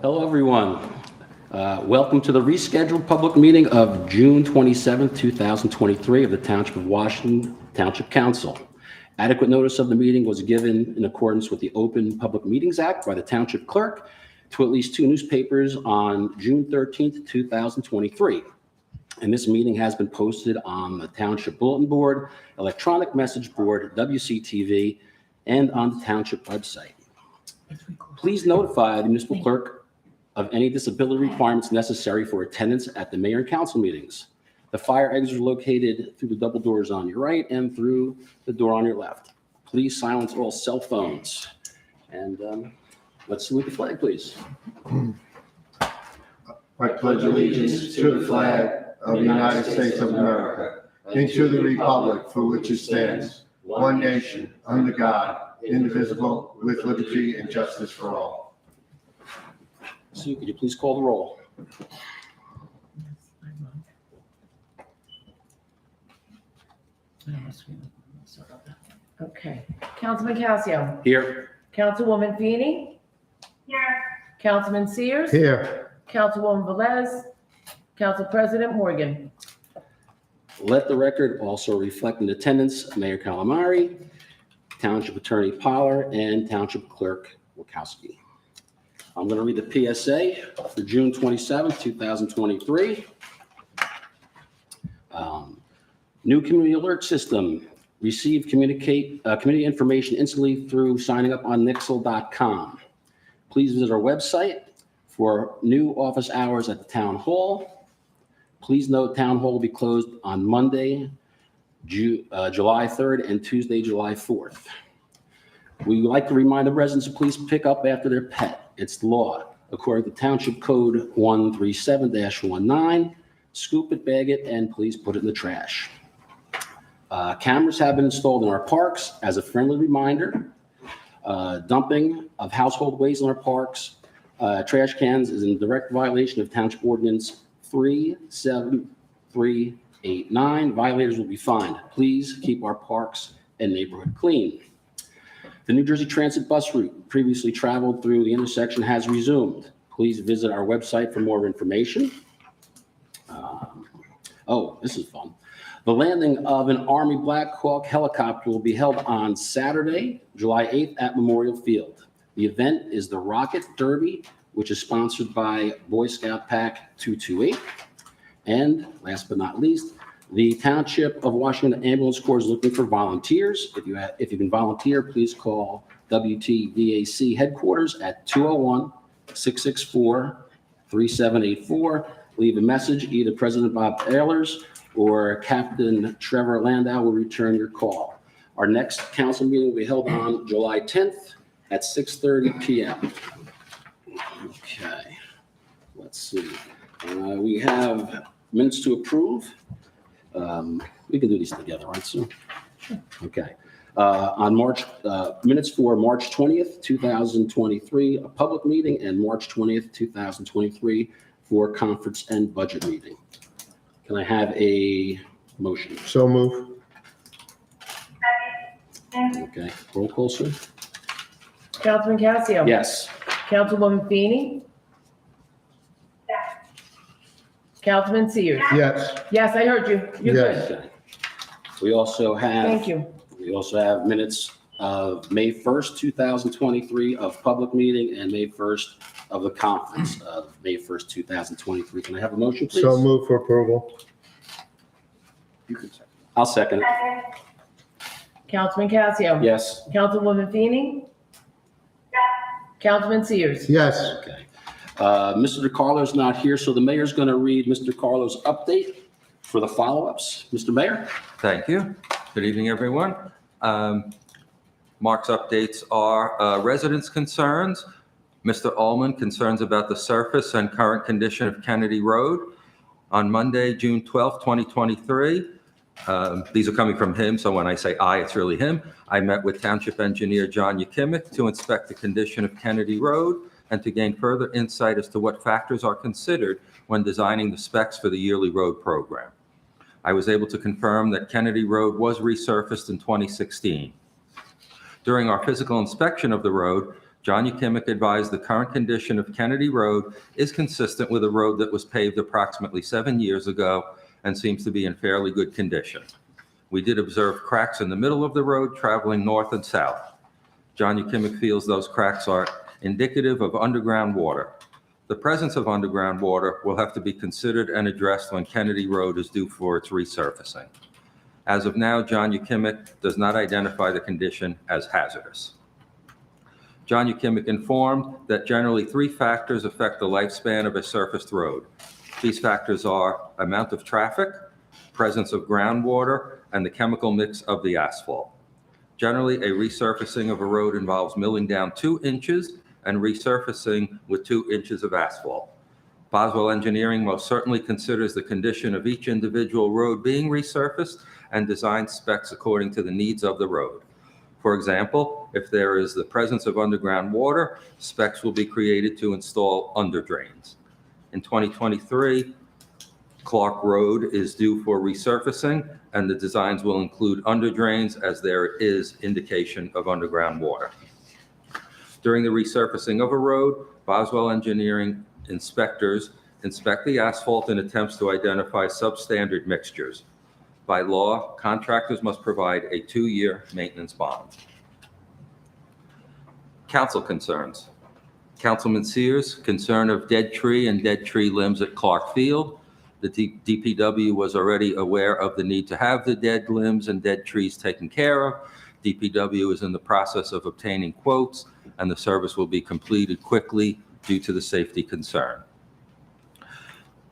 Hello, everyone. Welcome to the rescheduled public meeting of June 27, 2023 of the Township of Washington Township Council. Adequate notice of the meeting was given in accordance with the Open Public Meetings Act by the Township Clerk to at least 2 newspapers on June 13, 2023. And this meeting has been posted on the Township Bulletin Board, Electronic Message Board, WCTV, and on the Township website. Please notify the municipal clerk of any disability requirements necessary for attendance at the mayor and council meetings. The fire exits are located through the double doors on your right and through the door on your left. Please silence all cell phones. And let's salute the flag, please. I pledge allegiance to the flag of the United States of America and to the republic for which it stands, one nation, under God, indivisible, with liberty and justice for all. Sue, could you please call the roll? Okay. Councilman Casio. Here. Councilwoman Feeney. Here. Councilman Sears. Here. Councilwoman Velez. Council President Morgan. Let the record also reflect in attendance Mayor Calamari, Township Attorney Poller, and Township Clerk Wachowski. I'm going to read the PSA for June 27, 2023. New community alert system. Receive community information instantly through signing up on nixle.com. Please visit our website for new office hours at the town hall. Please note town hall will be closed on Monday, July 3rd and Tuesday, July 4th. We would like to remind the residents to please pick up after their pet. It's the law. According to Township Code 137-19, scoop it, bag it, and please put it in the trash. Cameras have been installed in our parks as a friendly reminder. Dumping of household waste in our parks, trash cans is in direct violation of Township Ordinance 37389. Violators will be fined. Please keep our parks and neighborhood clean. The New Jersey Transit bus route previously traveled through the intersection has resumed. Please visit our website for more information. This is fun. The landing of an Army Black Hawk helicopter will be held on Saturday, July 8th at Memorial Field. The event is the Rocket Derby, which is sponsored by Boy Scout Pack 228. And last but not least, the Township of Washington Ambulance Corps is looking for volunteers. If you can volunteer, please call WTVAC headquarters at 201-664-3784. Leave a message. Either President Bob Ehlers or Captain Trevor Landau will return your call. Our next council meeting will be held on July 10th at 6:30 p.m. Okay, let's see. We have minutes to approve. We can do these together, right, Sue? Okay. Minutes for March 20th, 2023, a public meeting, and March 20th, 2023 for conference and budget meeting. Can I have a motion? So move. Okay, roll call, sir? Councilman Casio. Yes. Councilwoman Feeney. Councilman Sears. Yes. Yes, I heard you. You're Yes. good. Okay. We also Thank have, you. minutes of May 1st, 2023 of public meeting and May 1st of the conference of May 1st, 2023. Can I have a motion, please? So move for approval. You can second. I'll second it. Councilman Casio. Yes. Councilwoman Feeney. Councilman Sears. Yes. Okay. Mr. DeCarlo's not here, so the mayor's going to read Mr. DeCarlo's update for the follow-ups. Mr. Mayor? Thank you. Good evening, everyone. Mark's updates are residents' concerns. Mr. Ullman, concerns about the surface and current condition of Kennedy Road. On Monday, June 12, 2023, these are coming from him, so when I say I, it's really him. I met with Township Engineer John Yakimic to inspect the condition of Kennedy Road and to gain further insight as to what factors are considered when designing the specs for the yearly road program. I was able to confirm that Kennedy Road was resurfaced in 2016. During our physical inspection of the road, John Ukimic advised the current condition of Kennedy Road is consistent with a road that was paved approximately 7 years ago and seems to be in fairly good condition. We did observe cracks in the middle of the road traveling north and south. John Ukimic feels those cracks are indicative of underground water. The presence of underground water will have to be considered and addressed when Kennedy Road is due for its resurfacing. As of now, John Ukimic does not identify the condition as hazardous. John Ukimic informed that generally 3 factors affect the lifespan of a surfaced road. These factors are amount of traffic, presence of groundwater, and the chemical mix of the asphalt. Generally, a resurfacing of a road involves milling down 2 inches and resurfacing with 2 inches of asphalt. Boswell Engineering most certainly considers the condition of each individual road being resurfaced and designs specs according to the needs of the road. For example, if there is the presence of underground water, specs will be created to install under drains. In 2023, Clark Road is due for resurfacing, and the designs will include under drains as there is indication of underground water. During the resurfacing of a road, Boswell Engineering inspectors inspect the asphalt in attempts to identify substandard mixtures. By law, contractors must provide a 2-year maintenance bond. Council concerns. Councilman Sears, concern of dead tree and dead tree limbs at Clark Field. The DPW was already aware of the need to have the dead limbs and dead trees taken care of. DPW is in the process of obtaining quotes, and the service will be completed quickly due to the safety concern.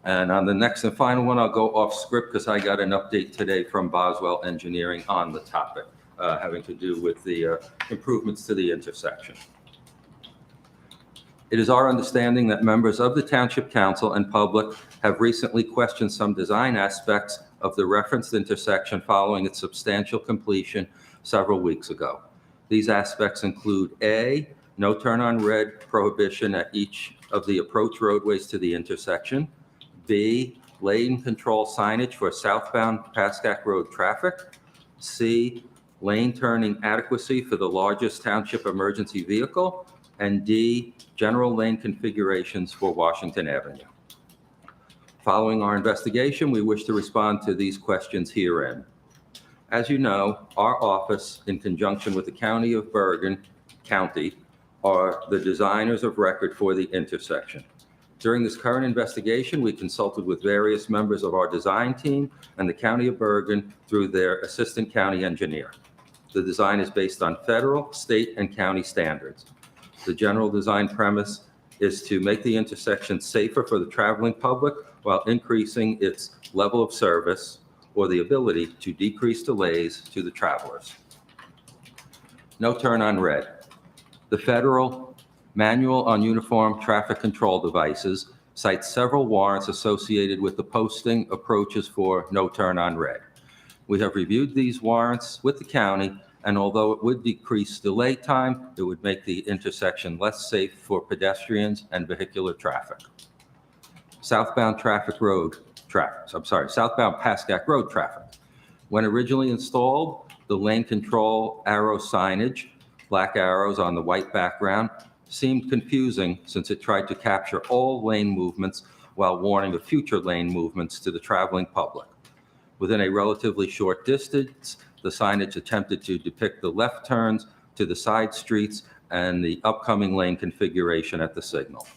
And on the next and final one, I'll go off script because I got an update today from Boswell Engineering on the topic having to do with the improvements to the intersection. It is our understanding that members of the Township Council and public have recently questioned some design aspects of the referenced intersection following its substantial completion several weeks ago. These aspects include A, no turn on red prohibition at each of the approach roadways to the intersection. B, lane control signage for southbound Pascack Road traffic. C, lane turning adequacy for the largest township emergency vehicle. And D, general lane configurations for Washington Avenue. Following our investigation, we wish to respond to these questions herein. As you know, our office, in conjunction with the County of Bergen County, are the designers of record for the intersection. During this current investigation, we consulted with various members of our design team and the County of Bergen through their assistant county engineer. The design is based on federal, state, and county standards. The general design premise is to make the intersection safer for the traveling public while increasing its level of service or the ability to decrease delays to the travelers. No turn on red. The federal Manual on Uniform Traffic Control Devices cites several warrants associated with the posting approaches for no turn on red. We have reviewed these warrants with the county, and although it would decrease delay time, it would make the intersection less safe for pedestrians and vehicular traffic. Southbound Pascack Road traffic. When originally installed, the lane control arrow signage, black arrows on the white background, seemed confusing since it tried to capture all lane movements while warning of future lane movements to the traveling public. Within a relatively short distance, the signage attempted to depict the left turns to the side streets and the upcoming lane configuration at the signal.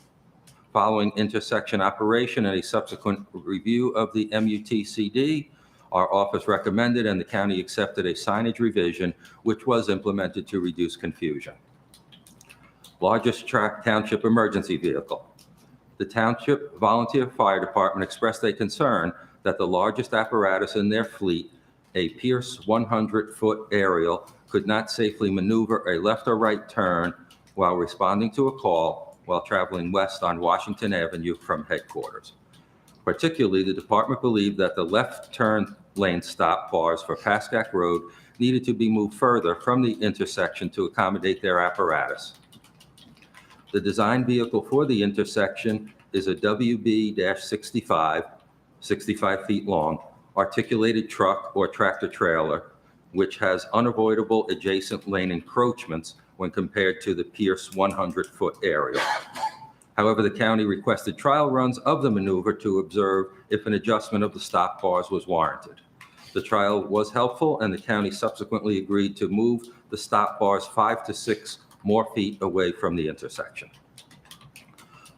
Following intersection operation and a subsequent review of the MUTCD, our office recommended and the county accepted a signage revision, which was implemented to reduce confusion. Largest township emergency vehicle. The Township Volunteer Fire Department expressed a concern that the largest apparatus in their fleet, a Pierce 100-foot aerial, could not safely maneuver a left or right turn while responding to a call while traveling west on Washington Avenue from headquarters. Particularly, the department believed that the left turn lane stop bars for Pascack Road needed to be moved further from the intersection to accommodate their apparatus. The design vehicle for the intersection is a WB-65, 65 feet long, articulated truck or tractor trailer, which has unavoidable adjacent lane encroachments when compared to the Pierce 100-foot area. However, the county requested trial runs of the maneuver to observe if an adjustment of the stop bars was warranted. The trial was helpful, and the county subsequently agreed to move the stop bars 5 to 6 more feet away from the intersection.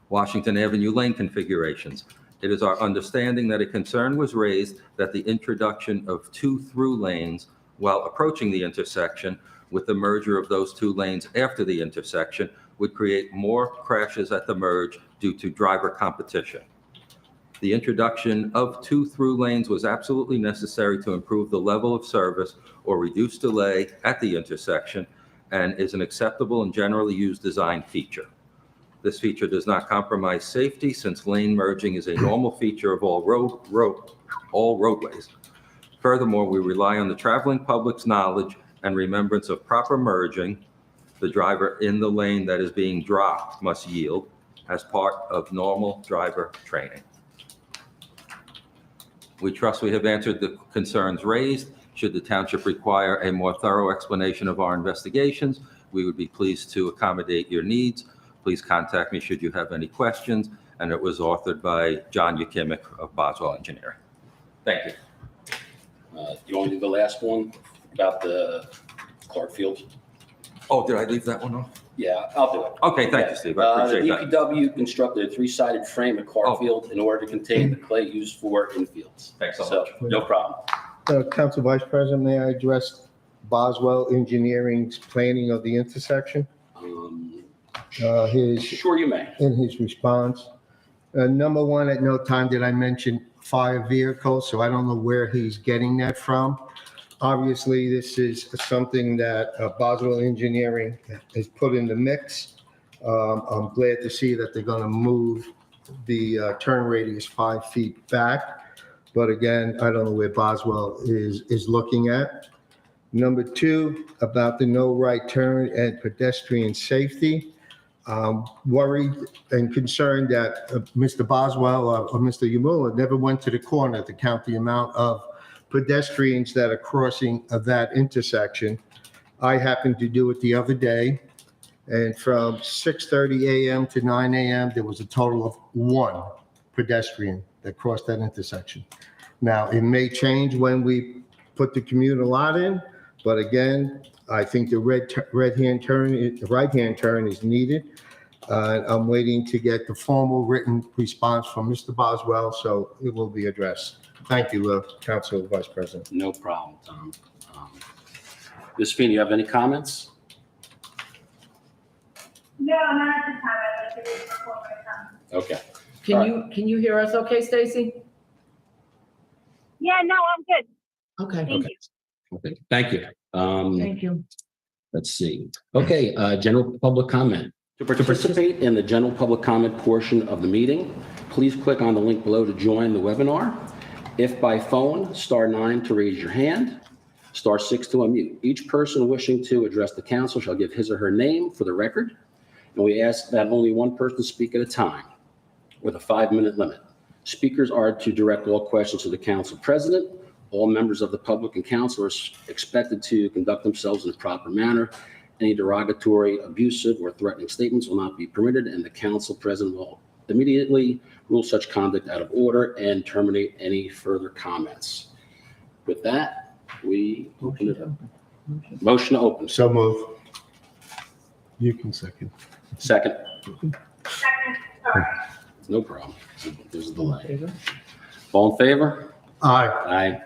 Washington Avenue lane configurations. It is our understanding that a concern was raised that the introduction of 2 through lanes while approaching the intersection with the merger of those 2 lanes after the intersection would create more crashes at the merge due to driver competition. The introduction of 2 through lanes was absolutely necessary to improve the level of service or reduce delay at the intersection and is an acceptable and generally used design feature. This feature does not compromise safety since lane merging is a normal feature of all roadways. Furthermore, we rely on the traveling public's knowledge and remembrance of proper merging. The driver in the lane that is being dropped must yield as part of normal driver training. We trust we have answered the concerns raised. Should the township require a more thorough explanation of our investigations, we would be pleased to accommodate your needs. Please contact me should you have any questions. And it was authored by John Yakimic of Boswell Engineering. Thank you. You want to do the last one about the Clark Field? Oh, did I leave that one off? Yeah, I'll do it. Okay, thank you, Steve. I appreciate that. The DPW constructed a 3-sided frame at Clark Field in order to contain the clay used for infields. Thanks so much. No problem. Council Vice President, may I address Boswell Engineering's planning of the intersection? Sure you may. In his response. Number one, at no time did I mention fire vehicles, so I don't know where he's getting that from. Obviously, this is something that Boswell Engineering has put in the mix. I'm glad to see that they're going to move the turn radius 5 feet back. But again, I don't know where Boswell is looking at. Number two, about the no right turn and pedestrian safety. Worried and concerned that Mr. Boswell or Mr. Yamula never went to the corner to count the amount of pedestrians that are crossing that intersection. I happened to do it the other day, and from 6:30 a.m. to 9 a.m., there was a total of 1 pedestrian that crossed that intersection. Now, it may change when we put the commuter lot in, but again, I think the right-hand turn is needed. I'm waiting to get the formal written response from Mr. Boswell, so it will be addressed. Thank you, Council Vice President. No problem, Tom. Ms. Feeney, you have any comments? No, not at this time. I'd like to read before my time. Okay. Can you hear us okay, Stacy? Yeah, no, I'm good. Okay. Thank you. Okay, thank you. Thank you. Let's see. Okay, general public comment. To participate in the general public comment portion of the meeting, please click on the link below to join the webinar. If by phone, star 9 to raise your hand, star 6 to unmute. Each person wishing to address the council shall give his or her name for the record, and we ask that only one person speak at a time with a 5-minute limit. Speakers are to direct all questions to the council president. All members of the public and council are expected to conduct themselves in a proper manner. Any derogatory, abusive, or threatening statements will not be permitted, and the council president will immediately rule such conduct out of order and terminate any further comments. With that, we open it up. Motion to open. So move. You can second. Second. Second, sorry. No problem. There's a delay. All in favor? Aye. Aye.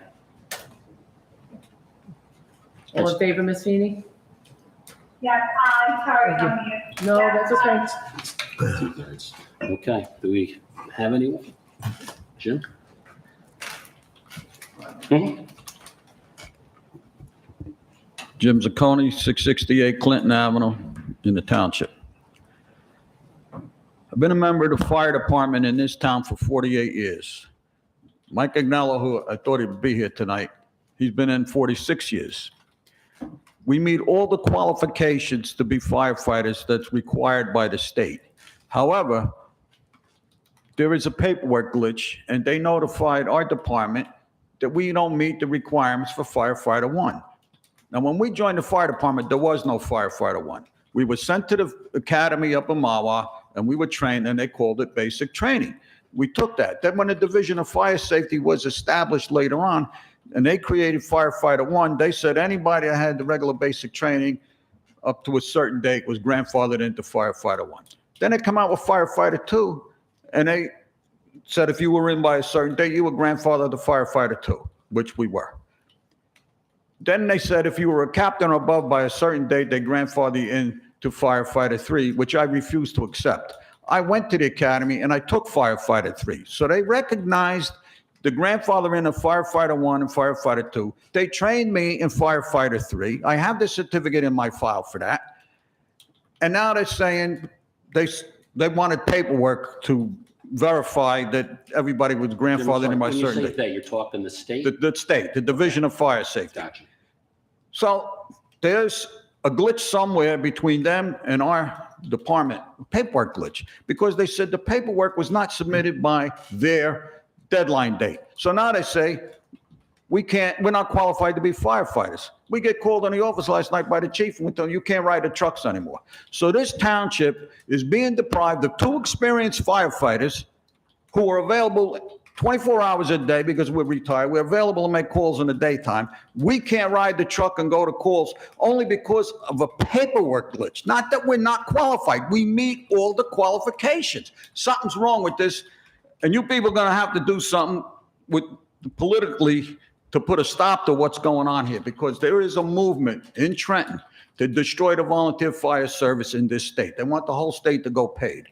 All in favor, Ms. Feeney? Yes, I'm sorry, I'm mute. No, that's okay. 2/3. Okay, do we have anyone? Jim? Jim Zacconi, 668 Clinton Avenue in the township. I've been a member of the fire department in this town for 48 years. Mike Agnello, who I thought he'd be here tonight, he's been in 46 years. We meet all the qualifications to be firefighters that's required by the state. However, there is a paperwork glitch, and they notified our department that we don't meet the requirements for firefighter 1. Now, when we joined the fire department, there was no firefighter 1. We were sent to the academy up in Mawa, and we were trained, and they called it basic training. We took that. Then when the Division of Fire Safety was established later on, and they created Firefighter 1, they said anybody that had the regular basic training up to a certain date was grandfathered into Firefighter 1. Then they come out with Firefighter 2, and they said if you were in by a certain date, you were grandfathered to Firefighter 2, which we were. Then they said if you were a captain or above by a certain date, they grandfathered you in to Firefighter 3, which I refused to accept. I went to the academy and I took Firefighter 3. So they recognized the grandfather in of Firefighter 1 and Firefighter 2. They trained me in Firefighter 3. I have the certificate in my file for that. And now they're saying they wanted paperwork to verify that everybody was grandfathered in by a When you certain say date. they, you're talking the state? The state, the Division of Fire Safety. Gotcha. So there's a glitch somewhere between them and our department, paperwork glitch, because they said the paperwork was not submitted by their deadline date. So now they say, we're not qualified to be firefighters. We get called in the office last night by the chief and we told him, you can't ride the trucks anymore. So this township is being deprived of 2 experienced firefighters who are available 24 hours a day because we're retired. We're available to make calls in the daytime. We can't ride the truck and go to calls only because of a paperwork glitch. Not that we're not qualified. We meet all the qualifications. Something's wrong with this, and you people are going to have to do something with politically to put a stop to what's going on here, because there is a movement in Trenton to destroy the volunteer fire service in this state. They want the whole state to go paid.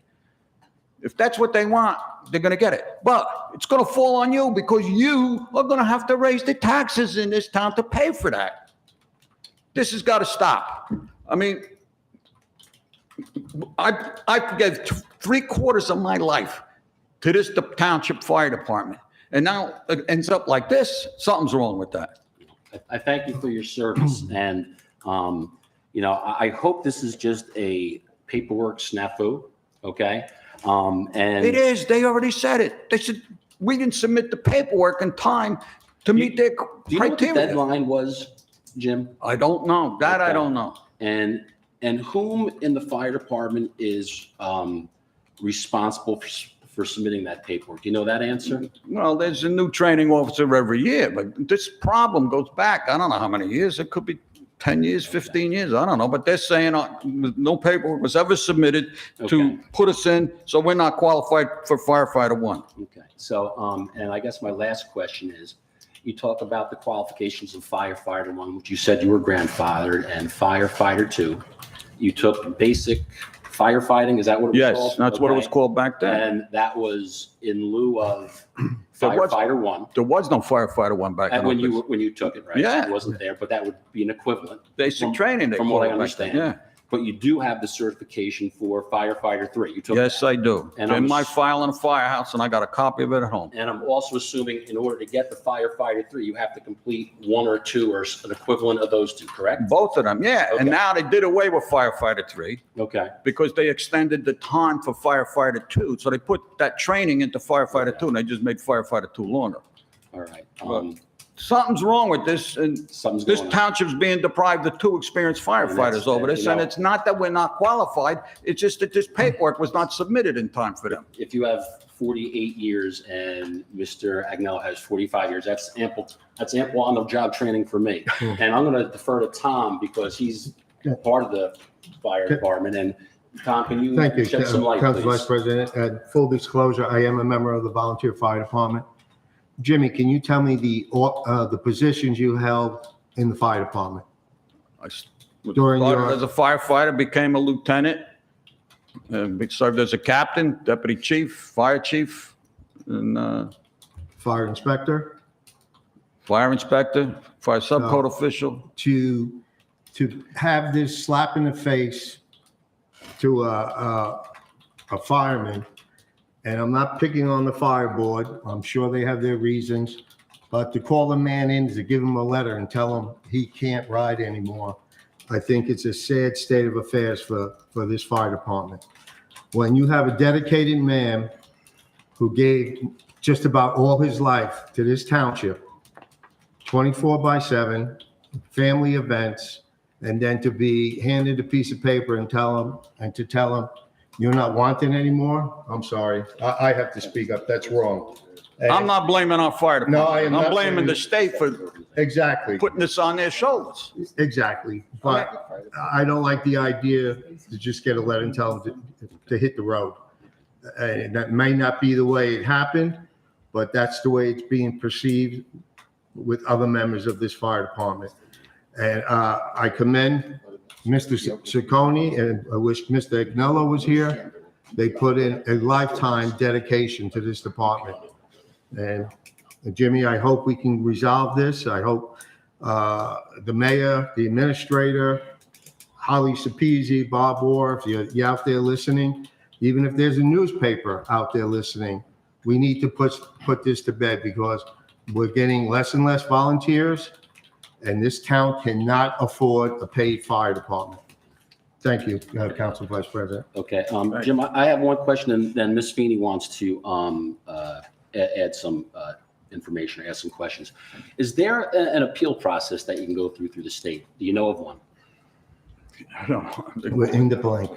If that's what they want, they're going to get it. But it's going to fall on you because you are going to have to raise the taxes in this town to pay for that. This has got to stop. I mean, I gave 3/4 of my life to this township fire department. And now it ends up like this. Something's wrong with that. I thank you for your service, and, I hope this is just a paperwork snafu, okay? And It is. They already said it. They said, we didn't submit the paperwork in time to meet their do you know what the criteria. deadline was, Jim? I don't know. That I Okay. don't know. And whom in the fire department is responsible for submitting that paperwork? Do you know that answer? Well, there's a new training officer every year, but this problem goes back, I don't know how many years. It could be 10 years, 15 years. I don't know. But they're saying no paperwork was ever submitted Okay. to put us in, so we're not qualified for firefighter 1. Okay, so, and I guess my last question is, you talk about the qualifications of firefighter 1, which you said you were grandfathered, and firefighter 2. You took basic firefighting, is that what it was called? Yes, that's what it was Okay. called back then. And that was in lieu of There was- firefighter 1. There was no firefighter 1 back then. When you took it, right? Yeah. It wasn't there, but that would be an equivalent. Basic from- training, they From call what I it back then, understand. yeah. But you do have the certification for firefighter 3. You took Yes, that. I do. And In I'm my s- file in the firehouse, and I got a copy of it at home. And I'm also assuming in order to get the firefighter 3, you have to complete 1 or 2 or an equivalent of those 2, correct? Both of them, yeah. Okay. And now they did away with firefighter 3 Okay. because they extended the time for firefighter 2. So they put that training into firefighter 2, and they just made firefighter 2 longer. All right. Something's wrong with this, and Something's this going on. township's being deprived of 2 experienced firefighters over this, and it's not that we're not qualified, it's just that this paperwork was not submitted in time for them. If you have 48 years and Mr. Agnello has 45 years, that's ample on-the-job training for me. And I'm going to defer to Tom because he's part of the fire department. And Tom, can Thank you, you shed some light, Council Vice please? President. Full disclosure, I am a member of the Volunteer Fire Department. Jimmy, can you tell me the positions you held in the fire department? I During started your- as a firefighter, became a lieutenant, served as a captain, deputy chief, fire chief, and Fire inspector? fire inspector, fire subcode official. To have this slap in the face to a fireman, and I'm not picking on the fire board, I'm sure they have their reasons, but to call a man in to give him a letter and tell him he can't ride anymore, I think it's a sad state of affairs for this fire department. When you have a dedicated man who gave just about all his life to this township, 24/7, family events, and then to be handed a piece of paper and tell them you're not wanted anymore. I'm sorry. I have to speak up. That's wrong. And- I'm not blaming our fire department. No, I am I'm not blaming blaming- the state for Exactly. putting this on their shoulders. Exactly. But I don't like the idea to just get a letter and tell them to hit the road. And that may not be the way it happened, but that's the way it's being perceived with other members of this fire department. And I commend Mr. Ciccone, and I wish Mr. Agnello was here. They put in a lifetime dedication to this department. And Jimmy, I hope we can resolve this. I hope the mayor, the administrator, Holly Sapezi, Bob Orr, if you're out there listening, even if there's a newspaper out there listening, we need to put this to bed because we're getting less and less volunteers, and this town cannot afford a paid fire department. Thank you, Council Vice President. Okay, Jim, I have one question, and then Ms. Feeney wants to add some information or ask some questions. Is there an appeal process that you can go through the state? Do you know of one? I don't know. We're in the blank.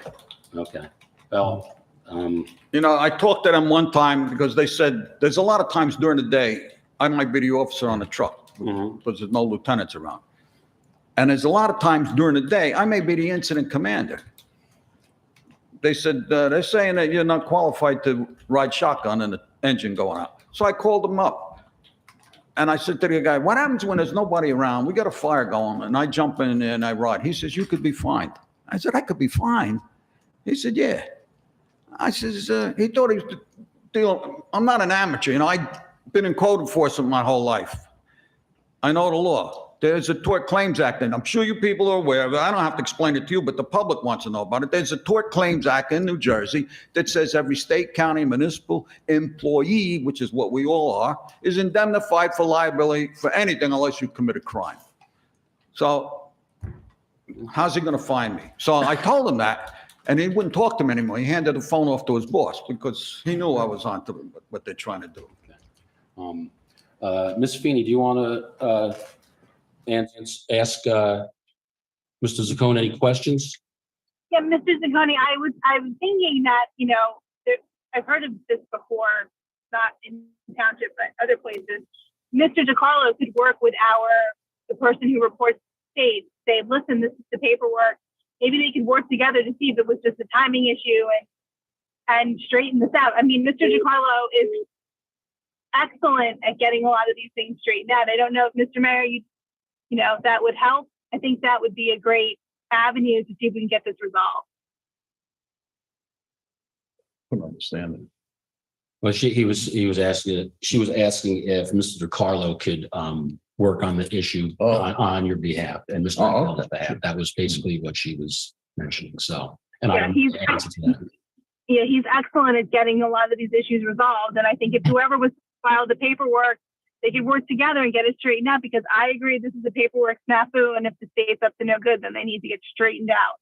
Okay, well, You know, I talked to them one time because they said there's a lot of times during the day, I might be the officer on the truck because there's no lieutenants around. And there's a lot of times during the day, I may be the incident commander. They said, they're saying that you're not qualified to ride shotgun and the engine going out. So I called them up. And I said to the guy, what happens when there's nobody around? We got a fire going. And I jump in there and I ride. He says, you could be fined. I said, I could be fined? He said, yeah. I says, he thought he was dealing. I'm not an amateur. You know, I've been in code enforcement my whole life. I know the law. There's a Tort Claims Act, and I'm sure you people are aware of it. I don't have to explain it to you, but the public wants to know about it. There's a Tort Claims Act in New Jersey that says every state, county, municipal employee, which is what we all are, is indemnified for liability for anything unless you commit a crime. So how's he going to find me? So I told him that, and he wouldn't talk to me anymore. He handed the phone off to his boss because he knew I was on to what they're trying to do. Ms. Feeney, do you want to ask Mr. Zaccone any questions? Yeah, Mr. Zaccone, I was thinking that, I've heard of this before, not in township, but other places. Mr. DiCarlo could work with the person who reports state, say, listen, this is the paperwork. Maybe they could work together to see if it was just a timing issue and straighten this out. I mean, Mr. DiCarlo is excellent at getting a lot of these things straightened out. I don't know if Mr. Mayor, that would help. I think that would be a great avenue to see if we can get this resolved. I don't understand it. Well, she was asking if Mr. DiCarlo could work on the issue on your behalf and Mr. DiCarlo's behalf. That was basically what she was mentioning. So, and Yeah, I don't know the answer to that. Yeah, he's excellent at getting a lot of these issues resolved. And I think if whoever was filed the paperwork, they could work together and get it straightened out, because I agree this is a paperwork snafu, and if the state's up to no good, then they need to get straightened out.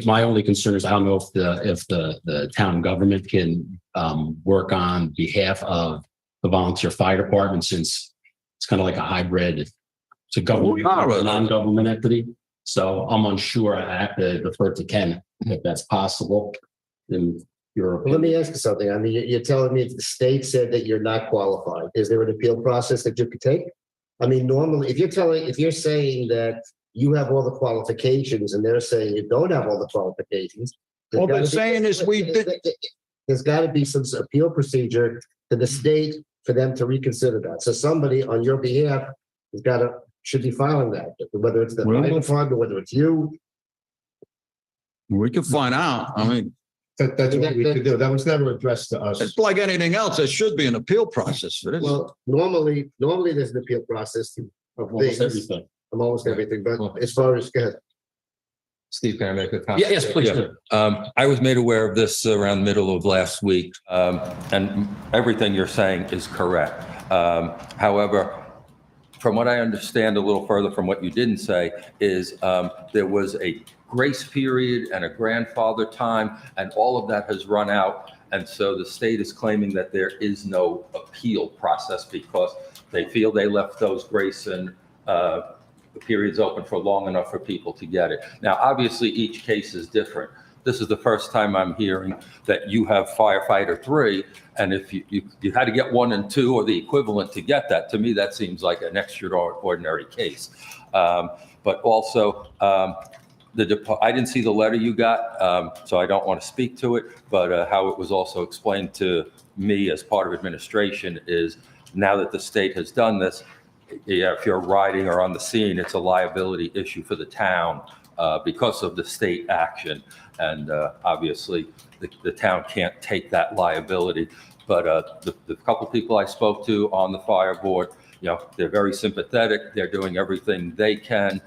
My only concern is I don't know if the town government can work on behalf of the volunteer fire department, since it's kind of like a hybrid. It's a government, non-government entity. So I'm unsure. I have to defer to Ken if that's possible. Let me ask you something. I mean, you're telling me the state said that you're not qualified. Is there an appeal process that you could take? I mean, normally, if you're saying that you have all the qualifications and they're saying you don't have all the qualifications. All they're saying is we did. There's got to be some appeal procedure to the state for them to reconsider that. So somebody on your behalf should be filing that, whether it's the fire department, whether it's you. We can find out. I mean, That's what we could do. That was never addressed to us. it's like anything else. There should be an appeal process for this. Well, normally there's an appeal process of Almost things, everything. of almost everything, but as far as, go ahead. Steve, can I make a comment? Yes, please. Yeah. I was made aware of this around middle of last week, and everything you're saying is correct. However, from what I understand a little further from what you didn't say is there was a grace period and a grandfather time, and all of that has run out. And so the state is claiming that there is no appeal process because they feel they left those grace and the period's open for long enough for people to get it. Now, obviously, each case is different. This is the first time I'm hearing that you have firefighter 3, and if you had to get 1 and 2 or the equivalent to get that, to me, that seems like an extraordinary case. But also, I didn't see the letter you got, so I don't want to speak to it, but how it was also explained to me as part of administration is now that the state has done this, if you're riding or on the scene, it's a liability issue for the town because of the state action. And obviously, the town can't take that liability. But the couple people I spoke to on the fire board, they're very sympathetic. They're doing everything they can.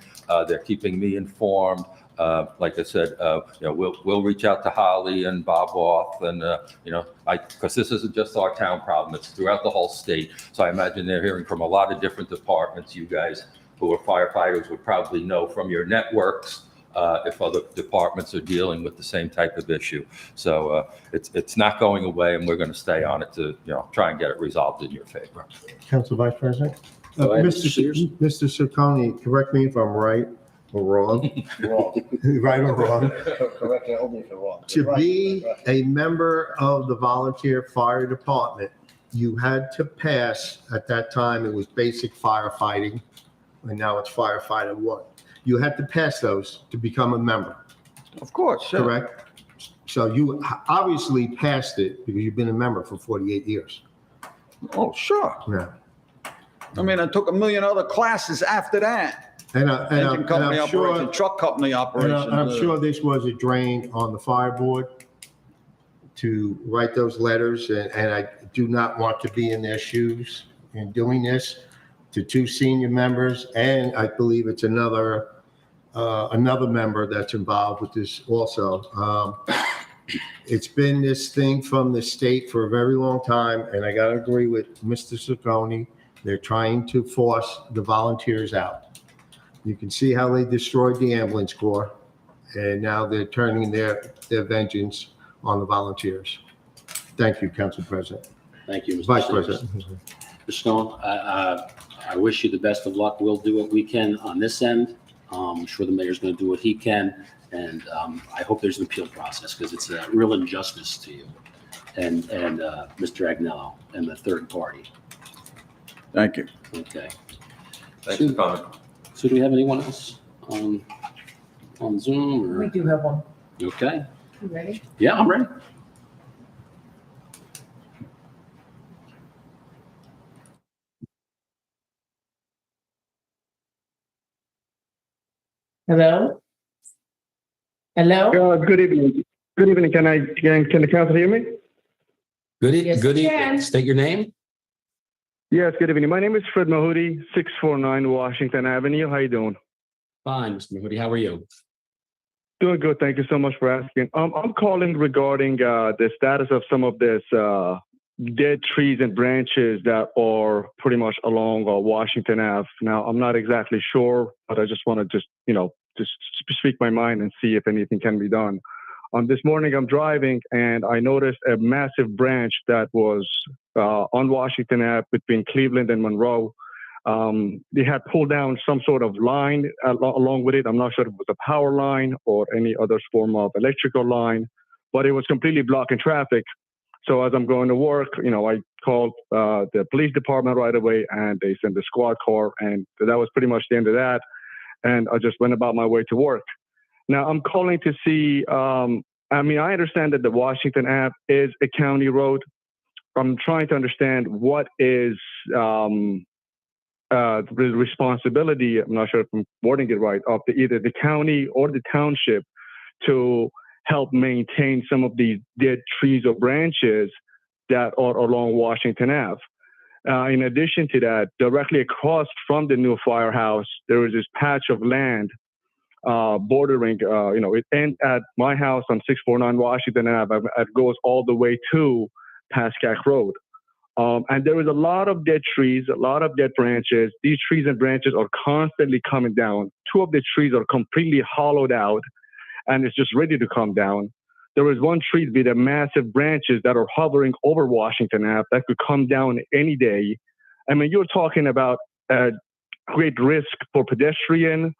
They're keeping me informed. Like I said, we'll reach out to Holly and Bob Roth, and because this isn't just our town problem; it's throughout the whole state. So I imagine they're hearing from a lot of different departments. You guys, who are firefighters, would probably know from your networks if other departments are dealing with the same type of issue. So it's not going away, and we're going to stay on it to try and get it resolved in your favor. Council Vice President? Go ahead, Mr. Sears. Mr. Ciccone, correct me if I'm right or wrong. Right or wrong. Correct, only if you're wrong. To be a member of the volunteer fire department, you had to pass, at that time, it was basic firefighting, and now it's firefighter 1. You had to pass those to become a member, Of course, sure. correct? So you obviously passed it because you've been a member for 48 years. Oh, sure. Yeah. I mean, I took a million other classes after that. And Engine company I'm sure, operation, truck company operation. I'm sure this was a drain on the fire board to write those letters, and I do not want to be in their shoes in doing this to 2 senior members, and I believe it's another member that's involved with this also. It's been this thing from the state for a very long time, and I got to agree with Mr. Ciccone. They're trying to force the volunteers out. You can see how they destroyed the ambulance corps, and now they're turning their vengeance on the volunteers. Thank you, Council President. Thank you, Mr. Vice Sears. President. Mr. Stone, I wish you the best of luck. We'll do what we can on this end. I'm sure the mayor's going to do what he can, and I hope there's an appeal process because it's a real injustice to you and Mr. Agnello and the third party. Thank you. Okay. Thanks for coming. So do we have anyone else on Zoom? We Or? do have one. Okay. You ready? Yeah, I'm ready. Hello? Hello? Good evening. Good evening. Can the council hear me? Good Yes, good we evening. can. State your name. Yes, good evening. My name is Fred Mahudi, 649 Washington Avenue. How you doing? Fine, Mr. Mahmoudi. How are you? Doing good. Thank you so much for asking. I'm calling regarding the status of some of this dead trees and branches that are pretty much along Washington Ave. Now, I'm not exactly sure, but I just want to just speak my mind and see if anything can be done. This morning, I'm driving and I noticed a massive branch that was on Washington Ave between Cleveland and Monroe. They had pulled down some sort of line along with it. I'm not sure if it was a power line or any other form of electrical line, but it was completely blocking traffic. So as I'm going to work, I called the police department right away and they sent the squad car, and that was pretty much the end of that. And I just went about my way to work. Now I'm calling to see, I understand that the Washington Ave is a county road. I'm trying to understand what is the responsibility, I'm not sure if I'm wording it right, of either the county or the township to help maintain some of these dead trees or branches that are along Washington Ave. In addition to that, directly across from the new firehouse, there is this patch of land bordering, it ends at my house on 649 Washington Ave. It goes all the way to Pascack Road. And there is a lot of dead trees, a lot of dead branches. These trees and branches are constantly coming down. 2 of the trees are completely hollowed out and it's just ready to come down. There is one tree with the massive branches that are hovering over Washington Ave that could come down any day. I mean, you're talking about great risk for pedestrian,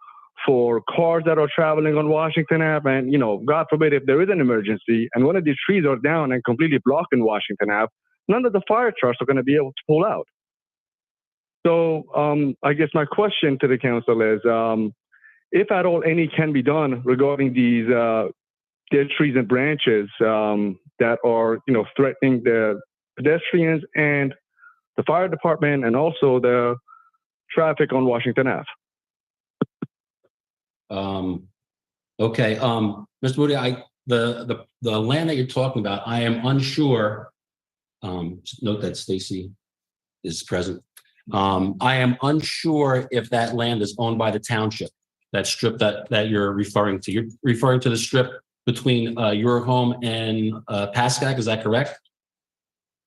for cars that are traveling on Washington Ave. And, God forbid, if there is an emergency and one of these trees are down and completely blocking Washington Ave, none of the fire trucks are going to be able to pull out. So I guess my question to the council is, if at all any can be done regarding these dead trees and branches that are, threatening the pedestrians and the fire department and also the traffic on Washington Ave. Okay, Mr. Moody, the land that you're talking about, I am unsure. Note that Stacy is present. I am unsure if that land is owned by the township. That strip that you're referring to. You're referring to the strip between your home and Pascack. Is that correct?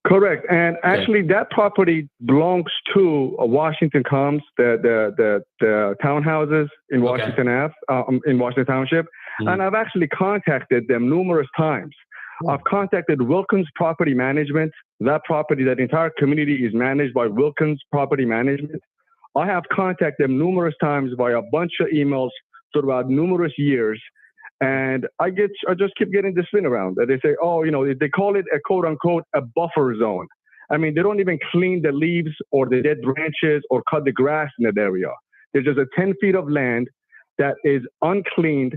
Correct. And actually, that property belongs to Washington Commons, the townhouses in Washington Ave, in Washington Township. And I've actually contacted them numerous times. I've contacted Wilkins Property Management. That entire community is managed by Wilkins Property Management. I have contacted them numerous times via a bunch of emails throughout numerous years. And I just keep getting this spin around. They say, they call it a quote unquote a buffer zone. I mean, they don't even clean the leaves or the dead branches or cut the grass in that area. There's just a 10 feet of land that is uncleaned.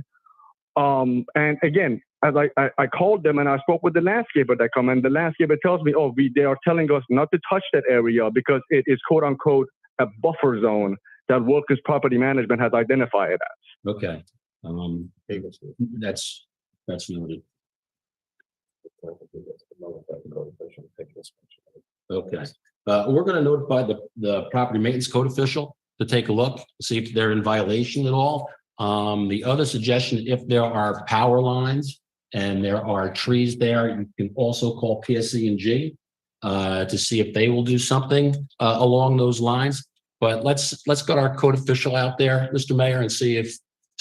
And again, as I called them and I spoke with the landscaper that come, and the landscaper tells me, they are telling us not to touch that area because it is quote unquote a buffer zone that Wilkins Property Management has identified it as. Okay. That's noted. Okay. We're going to notify the property maintenance code official to take a look, see if they're in violation at all. The other suggestion, if there are power lines and there are trees there, you can also call PSE&G to see if they will do something along those lines. But let's get our code official out there, Mr. Mayor, and see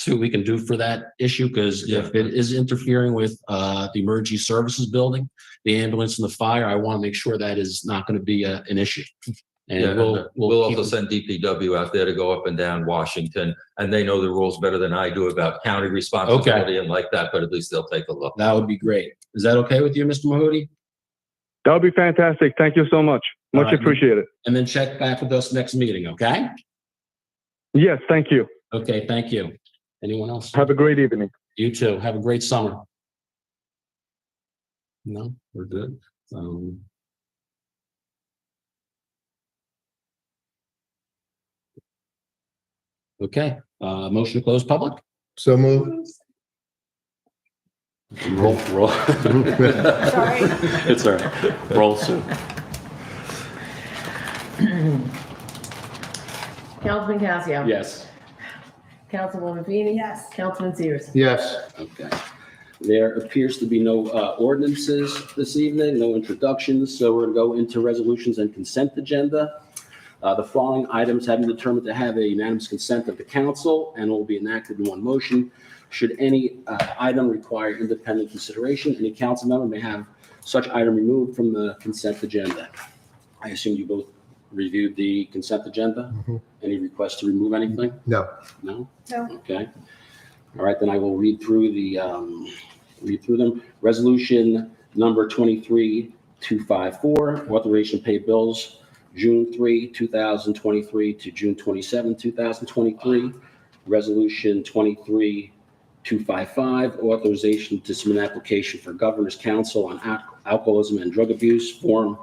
what we can do for that issue, because if it is interfering with the emergency services building, the ambulance and the fire, I want to make sure that is not going to be an issue. And we'll also send DPW out there to go up and down Washington, and they know the rules better than I do about county responsibility and like that, but at least they'll take a look. That would be great. Is that okay with you, Mr. Mahmoudi? That would be fantastic. Thank you so much. Much appreciated. And then check back with us next meeting, okay? Yes, thank you. Okay, thank you. Anyone else? Have a great evening. You too. Have a great summer. No, we're good. Okay, motion to close public? So moved. Roll. Sorry. It's all right. Roll soon. Councilman Casio. Yes. Councilwoman Feeney. Yes. Councilman Sears. Yes. Okay. There appears to be no ordinances this evening, no introductions, so we're going to go into resolutions and consent agenda. The following items have been determined to have a unanimous consent of the council and will be enacted in one motion. Should any item require independent consideration, any council member may have such item removed from the consent agenda. I assume you both reviewed the consent agenda. Any requests to remove anything? No. No? No. Okay. All right, then I will read through them. Resolution number 23254, authorization to pay bills June 3, 2023 to June 27, 2023. Resolution 23255, authorization to submit an application for Governor's Council on Alcoholism and Drug Abuse, Form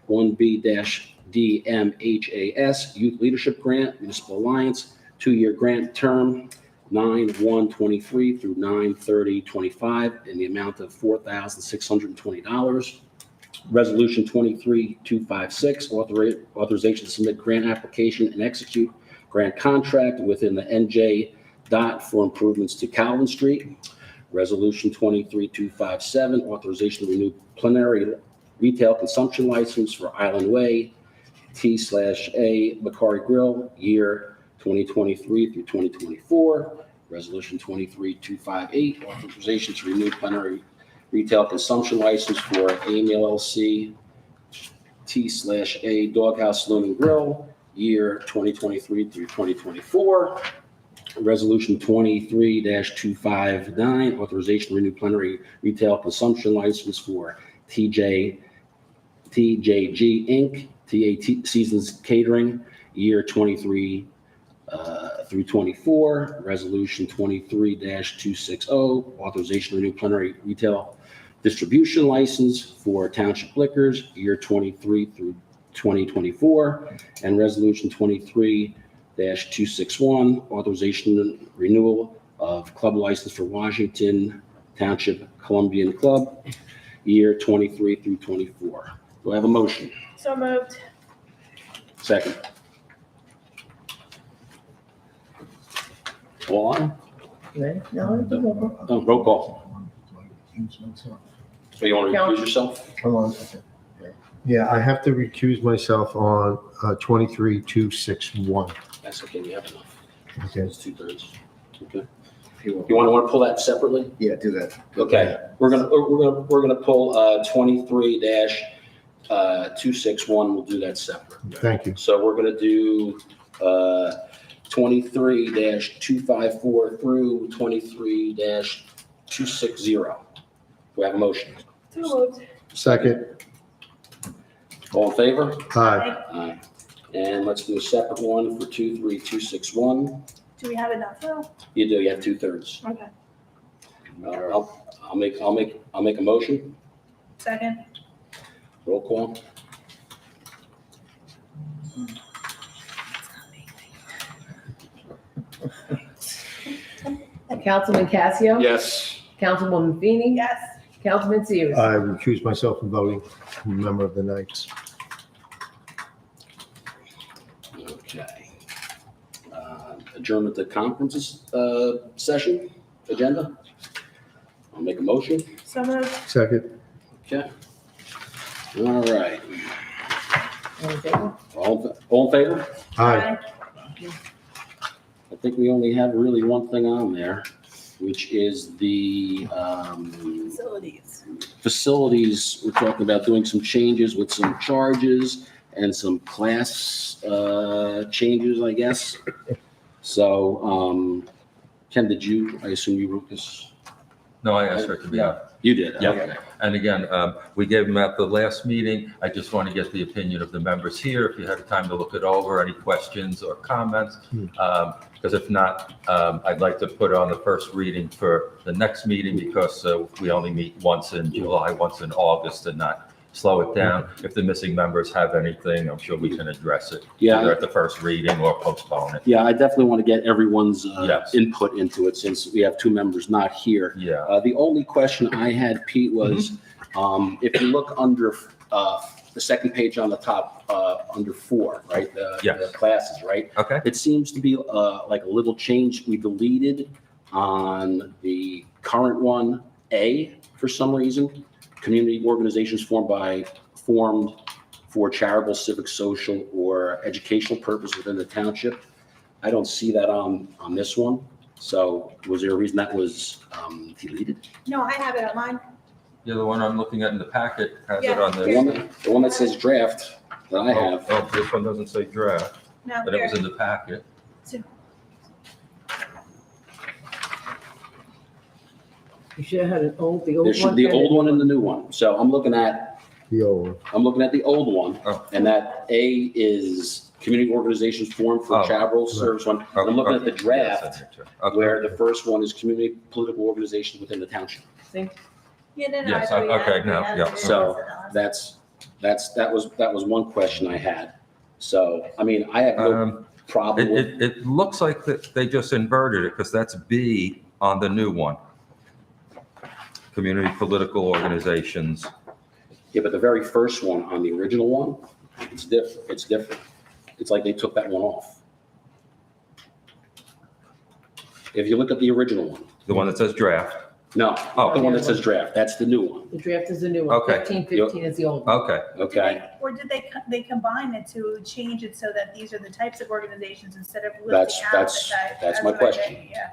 1B-DMHAS, Youth Leadership Grant, Municipal Alliance, 2-year grant term, 9/1/23 through 9/30/25 in the amount of $4,620. Resolution 23256, authorization to submit grant application and execute grant contract within the NJ DOT for improvements to Calvin Street. Resolution 23257, authorization to renew plenary retail consumption license for Island Way, T/A Macari Grill, year 2023 through 2024. Resolution 23258, authorization to renew plenary retail consumption license for AIM LLC, T/A Doghouse Saloon and Grill, year 2023 through 2024. Resolution 23-259, authorization to renew plenary retail consumption license for TJG Inc., TAT Seasons Catering, year 23 through 24. Resolution 23-260, authorization to renew plenary retail distribution license for Township Liquors, year 23 through 2024. And Resolution 23-261, authorization renewal of club license for Washington Township Columbian Club, year 23 through 24. Do I have a motion? So moved. Second. All on? Ready? No, it's a roll call. Oh, roll call. So you want to recuse yourself? Hold on a second. Yeah, I have to recuse myself on 23-261. That's okay, we have enough. Okay. It's 2/3. Okay. You want to pull that separately? Yeah, do that. Okay, we're gonna pull 23-261. We'll do that separate. Thank you. So we're gonna do 23-254 through 23-260. Do we have a motion? So moved. Second. All in favor? Aye. Aye. And let's do a separate one for 23-261. Do we have enough though? You do. You have 2/3. Okay. I'll make a motion. Second. Roll call. Councilman Casio? Yes. Councilwoman Feeney? Yes. Councilman Sears? I recuse myself from voting. I'm a member of the Knights. Okay. Adjournment to conferences session agenda. I'll make a motion. So moved. Second. Okay. All right. All in favor? All in favor? Aye. I think we only have really one thing on there, which is the Facilities. facilities. We're talking about doing some changes with some charges and some class changes, I guess. So, Ken, I assume you wrote this? No, I asked for it to be out. You did? Yeah. Okay. And again, we gave them at the last meeting. I just want to get the opinion of the members here. If you had time to look it over, any questions or comments? Because if not, I'd like to put on the first reading for the next meeting because we only meet once in July, once in August, and not slow it down. If the missing members have anything, I'm sure we can address it. Yeah. Either at the first reading or postpone it. Yeah, I definitely want to get everyone's Yes. input into it since we have two members not here. Yeah. The only question I had, Pete, was if you look under the second page on the top, under 4, right? Yes. The classes, right? Okay. It seems to be like a little change we deleted on the current one, A, for some reason. Community organizations formed for charitable, civic, social, or educational purpose within the township. I don't see that on this one. So was there a reason that was deleted? No, I have it on mine. Yeah, the one I'm looking at in the packet has it Yeah. on The there. one that says draft that I have. Oh, this one doesn't say draft, No, but it was here. in the packet. You should have had the old There one. should be the old one and the new one. So I'm looking at The old the old one, Oh. and that A is community organizations formed for Oh. charitable service one. And I'm looking at the draft Okay. where the first one is community political organizations within the township. See? Yeah, no, no. Yes, I agree. okay, I agree. now, I yeah. agree. So that was one question I had. So, I mean, I have no problem with, It looks like that they just inverted it because that's B on the new one. Community political organizations. yeah, but the very first one on the original one, it's different. It's like they took that one off. If you look at the original one, The one that says draft. no, Oh. the one that says draft, that's the new one. The draft is the new one. Okay. 1515 is the old one. Okay. Okay. Or did they combine it to change it so that these are the types of organizations instead of listing That's- out that's- the type? that's my what I question. think, Yeah.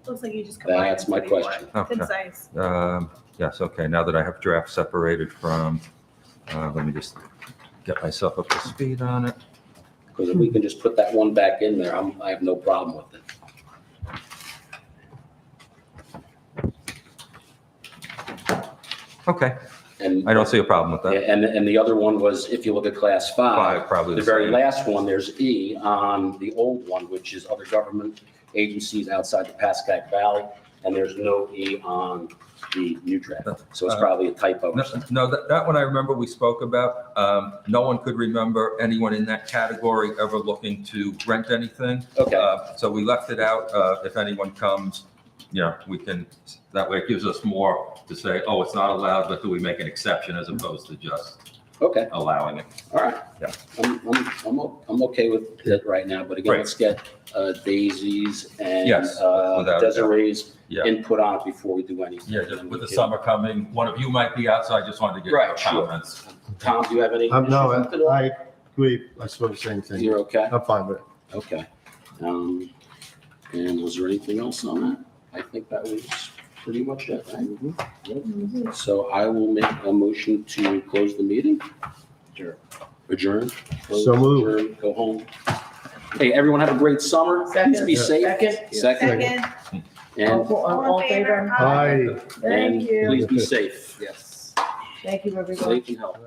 Looks like you just combined. That's them my to be more question. Okay. Concise. Yes, okay, now that I have draft separated from, let me just get myself up to speed on it. Because if we can just put that one back in there, I have no problem with it. Okay, And I don't see a problem with that. And the other one was, if you look at class five, Five, probably the the very same. last one, there's E on the old one, which is other government agencies outside the Pascack Valley, and there's no E on the new draft. So it's probably a typo or something. No, that one I remember we spoke about. No one could remember anyone in that category ever looking to rent anything. Okay. So we left it out. If anyone comes, we can, that way it gives us more to say, oh, it's not allowed, but do we make an exception as opposed to just Okay, allowing it? all right. Yeah. I'm okay with it right now, but again, Great. let's get Daisy's and Yes, without a doubt. Desiree's Yeah. input on it before we do anything. Yeah, just with the summer coming, one of you might be out, so I just wanted to get Right, your sure. comments. Tom, do you have any? No, issues with it? I agree. I saw the same thing. You're okay? I'm fine with it. Okay. And was there anything else on that? I think that was pretty much it, right? So I will make a motion to close the meeting. Adjourn. Close, So moved. adjourn, go home. Hey, everyone have a great summer. Please be safe. Second. Second. And, All in favor? Aye. and Thank you. please be safe. Yes. Thank you, everybody. Safe and healthy.